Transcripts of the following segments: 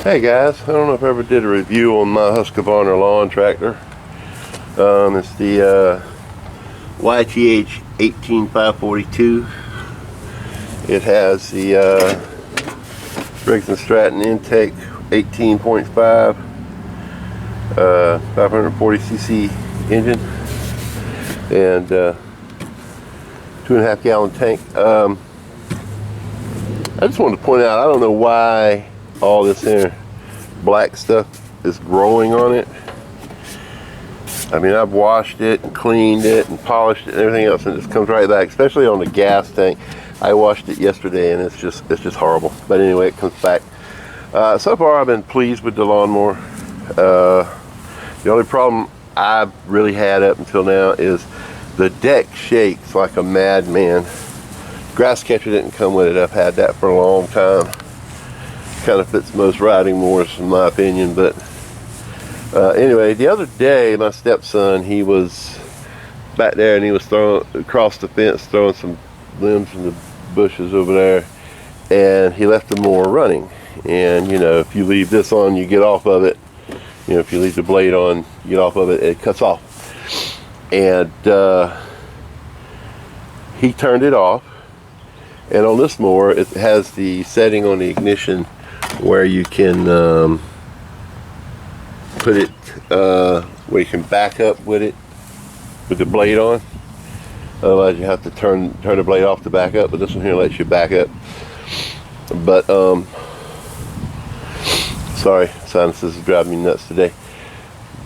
Hey guys, I don't know if I ever did a review on my Husqvarna lawn tractor. It's the YTH18542. It has the Briggs & Stratton intake 18.5 540cc engine and 2.5 gallon tank. I just wanted to point out, I don't know why all this here black stuff is growing on it. I mean, I've washed it and cleaned it and polished it and everything else, and it just comes right back, especially on the gas tank. I washed it yesterday and it's just horrible. But anyway, it comes back. So far I've been pleased with the lawnmower. The only problem I've really had up until now is the deck shakes like a madman. Grass catcher didn't come with it. I've had that for a long time. Kind of fits most riding mowers in my opinion. But anyway, the other day my stepson, he was back there and he was throwing across the fence, throwing some limbs from the bushes over there, and he left the mower running. And you know, if you leave this on, you get off of it. You know, if you leave the blade on, you get off of it, it cuts off. And he turned it off. And on this mower, it has the setting on the ignition where you can put it where you can back up with it with the blade on. Otherwise you have to turn the blade off to back up, but this one here lets you back up. But sorry, sinuses is driving me nuts today.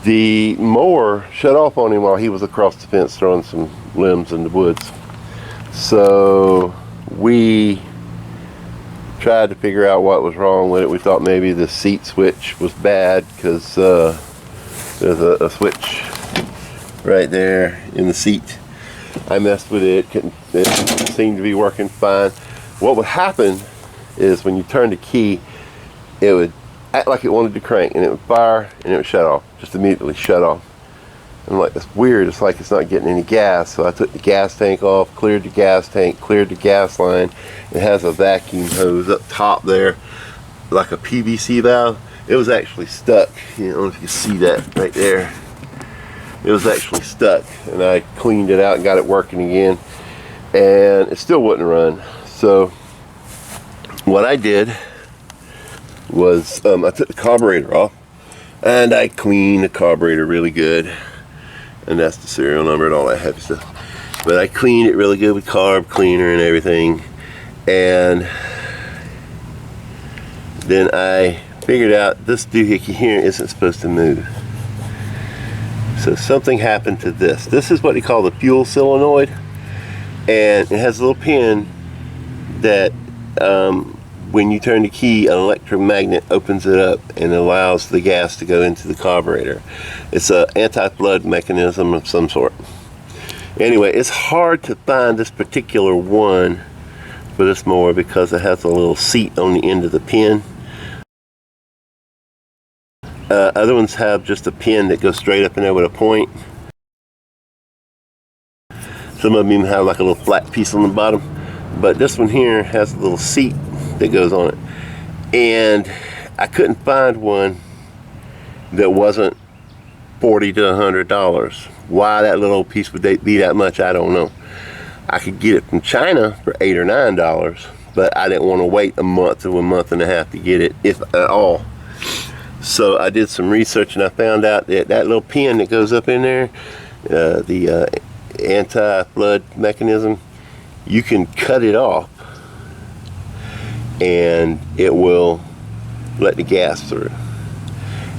The mower shut off on him while he was across the fence throwing some limbs in the woods. So we tried to figure out what was wrong with it. We thought maybe the seat switch was bad because there's a switch right there in the seat. I messed with it. It seemed to be working fine. What would happen is when you turn the key, it would act like it wanted to crank, and it would fire and it would shut off, just immediately shut off. I'm like, that's weird, it's like it's not getting any gas. So I took the gas tank off, cleared the gas tank, cleared the gas line. It has a vacuum hose up top there, like a PVC valve. It was actually stuck. You know, I don't know if you can see that right there. It was actually stuck, and I cleaned it out and got it working again, and it still wouldn't run. So what I did was I took the carburetor off, and I cleaned the carburetor really good. And that's the serial number and all that heavy stuff. But I cleaned it really good with carb cleaner and everything. And then I figured out this doohickey here isn't supposed to move. So something happened to this. This is what they call the fuel solenoid. And it has a little pin that when you turn the key, an electromagnet opens it up and allows the gas to go into the carburetor. It's an anti-flood mechanism of some sort. Anyway, it's hard to find this particular one for this mower because it has a little seat on the end of the pin. Other ones have just a pin that goes straight up in there with a point. Some of them even have like a little flat piece on the bottom. But this one here has a little seat that goes on it, and I couldn't find one that wasn't $40 to $100. Why that little piece would be that much, I don't know. I could get it from China for $8 or $9, but I didn't want to wait a month to a month and a half to get it, if at all. So I did some research and I found out that that little pin that goes up in there, the anti-flood mechanism, you can cut it off and it will let the gas through.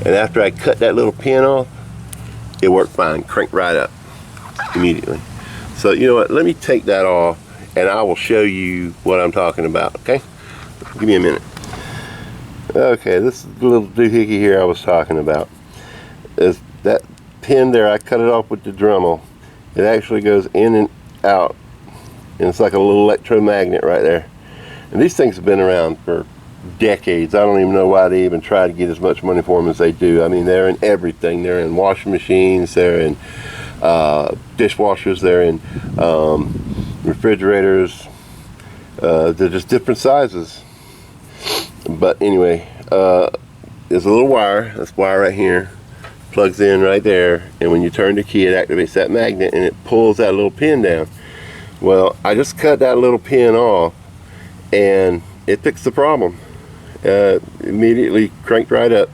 And after I cut that little pin off, it worked fine, cranked right up immediately. So you know what, let me take that off and I will show you what I'm talking about, okay? Give me a minute. Okay, this is the little doohickey here I was talking about. Is that pin there, I cut it off with the Dremel. It actually goes in and out, and it's like a little electromagnet right there. And these things have been around for decades. I don't even know why they even try to get as much money for them as they do. I mean, they're in everything. They're in washing machines, they're in dishwashers, they're in refrigerators. They're just different sizes. But anyway, there's a little wire. This wire right here plugs in right there, and when you turn the key, it activates that magnet and it pulls that little pin down. Well, I just cut that little pin off, and it fixed the problem. Immediately cranked right up,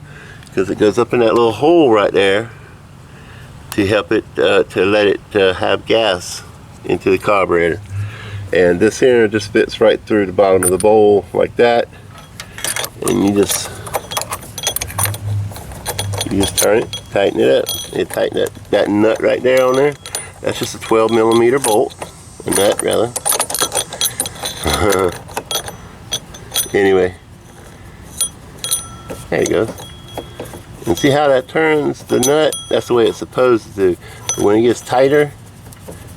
because it goes up in that little hole right there to help it to let it have gas into the carburetor. And this here just fits right through the bottom of the bowl like that, and you just turn it, tighten it up. You tighten that nut right there on there. That's just a 12mm bolt, a nut rather. Anyway, there you go. And see how that turns the nut? That's the way it's supposed to. But when it gets tighter,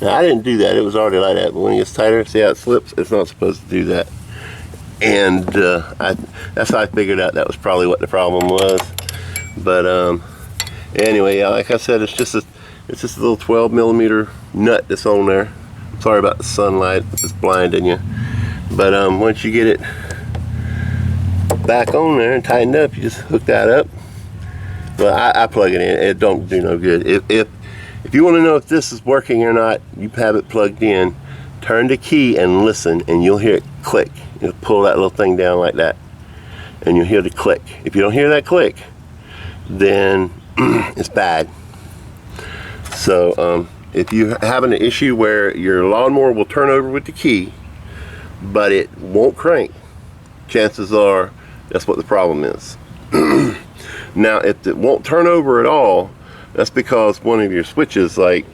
now I didn't do that, it was already like that, but when it gets tighter, see how it slips? It's not supposed to do that. And that's how I figured out that was probably what the problem was. But anyway, yeah, like I said, it's just a little 12mm nut that's on there. Sorry about the sunlight, it's blinding you. But once you get it back on there and tightened up, you just hook that up. Well, I plug it in. It don't do no good. If you want to know if this is working or not, you have it plugged in. Turn the key and listen, and you'll hear it click. You'll pull that little thing down like that, and you'll hear the click. If you don't hear that click, then it's bad. So if you're having an issue where your lawnmower will turn over with the key, but it won't crank, chances are that's what the problem is. Now, if it won't turn over at all, that's because one of your switches, like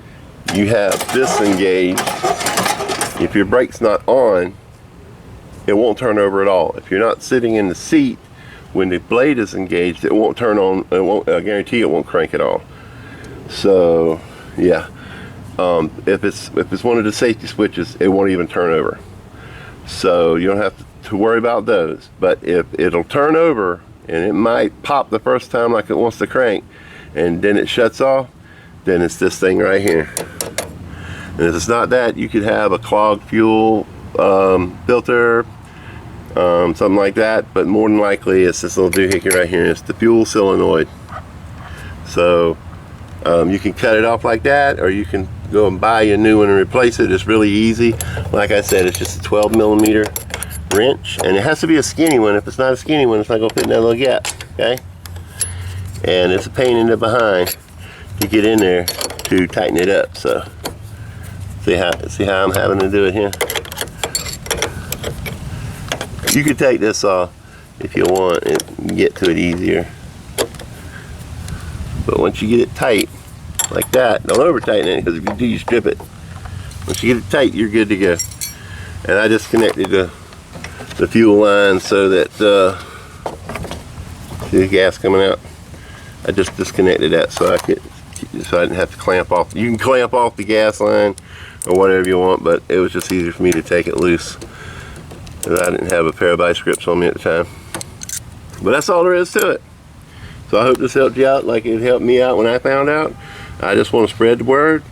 you have this engaged. If your brake's not on, it won't turn over at all. If you're not sitting in the seat when the blade is engaged, it won't turn on. It won't. I guarantee it won't crank at all. So yeah, if it's one of the safety switches, it won't even turn over. So you don't have to worry about those. But if it'll turn over, and it might pop the first time like it wants to crank, and then it shuts off, then it's this thing right here. And if it's not that, you could have a clogged fuel filter, something like that, but more than likely it's this little doohickey right here. It's the fuel solenoid. So you can cut it off like that, or you can go and buy a new one and replace it. It's really easy. Like I said, it's just a 12mm wrench, and it has to be a skinny one. If it's not a skinny one, it's not going to fit in that little gap, okay? And it's a pain in the behind to get in there to tighten it up. So see how I'm having to do it here. You can take this off if you want and get to it easier, but once you get it tight like that, don't over tighten it, because if you do, you strip it. Once you get it tight, you're good to go. And I disconnected the fuel line so that see the gas coming out. I just disconnected that so I didn't have to clamp off. You can clamp off the gas line or whatever you want, but it was just easier for me to take it loose, because I didn't have a pair of vice grips on me at the time. But that's all there is to it. So I hope this helped you out like it helped me out when I found out. I just want to spread the word.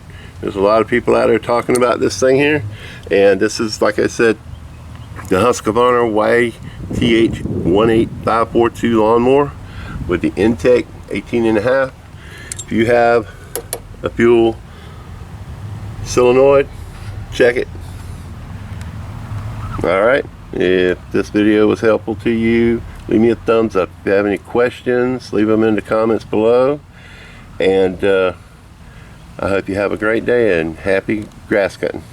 There's a lot of people out there talking about this thing here, and this is, like I said, the Husqvarna YTH18542 lawnmower with the Intech 18.5. If you have a fuel solenoid, check it. Alright, if this video was helpful to you, leave me a thumbs up. If you have any questions, leave them in the comments below. And I hope you have a great day and happy grass cutting.